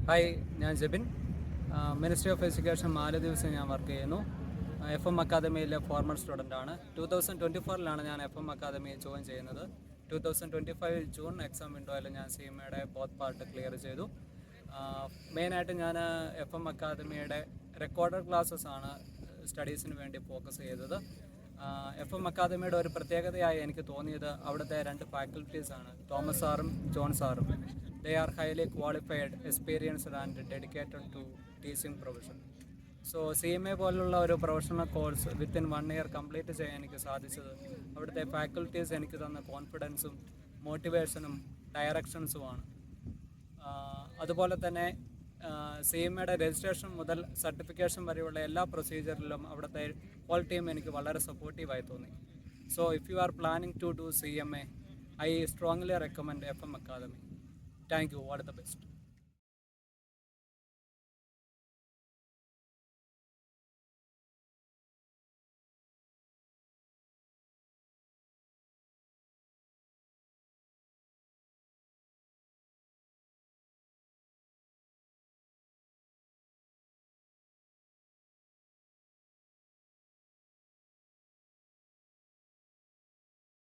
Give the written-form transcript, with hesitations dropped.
Hi, ഞാൻ Jebin. Ministry of education 4 ദിവസം ഞാൻ വർക്ക് ചെയ്യുന്നു. FM അക്കാദമിയിലെ formal സ്റ്റുഡൻ്റാണ്. 2024 ഞാൻ FM അക്കാദമി ജോയിൻ ചെയ്യുന്നത്. 2025 ജൂൺ എക്സാം വിൻഡോയിൽ ഞാൻ CMAയുടെ ബോത്ത് പാർട്ട് ക്ലിയർ ചെയ്തു. മെയിനായിട്ട് ഞാൻ FM അക്കാദമിയുടെ റെക്കോർഡഡ് ക്ലാസ്സസ് ആണ് സ്റ്റഡീസിന് വേണ്ടി ഫോക്കസ് ചെയ്തത്. FM അക്കാദമിയുടെ ഒരു പ്രത്യേകതയായി എനിക്ക് തോന്നിയത് അവിടുത്തെ 2 ഫാക്കൽറ്റീസാണ്, തോമസ് സാറും ജോൺ സാറും. They are highly qualified, experienced and dedicated to teaching profession. So CMA പോലുള്ള ഒരു professional course within 1 year complete ചെയ്യാൻ എനിക്ക് സാധിച്ചത് അവിടുത്തെ ഫാക്കൽറ്റീസ് എനിക്ക് തന്ന കോൺഫിഡൻസും മോട്ടിവേഷനും ഡയറക്ഷൻസുമാണ്. അതുപോലെ തന്നെ CMAയുടെ രജിസ്ട്രേഷൻ മുതൽ സർട്ടിഫിക്കേഷൻ വരെയുള്ള എല്ലാ പ്രൊസീജിയറിലും അവിടുത്തെ ഹോൾ ടീം എനിക്ക് വളരെ സപ്പോർട്ടീവായി തോന്നി. So if you are planning to do CMA, I strongly recommend FM Academy. Thank you. All the best.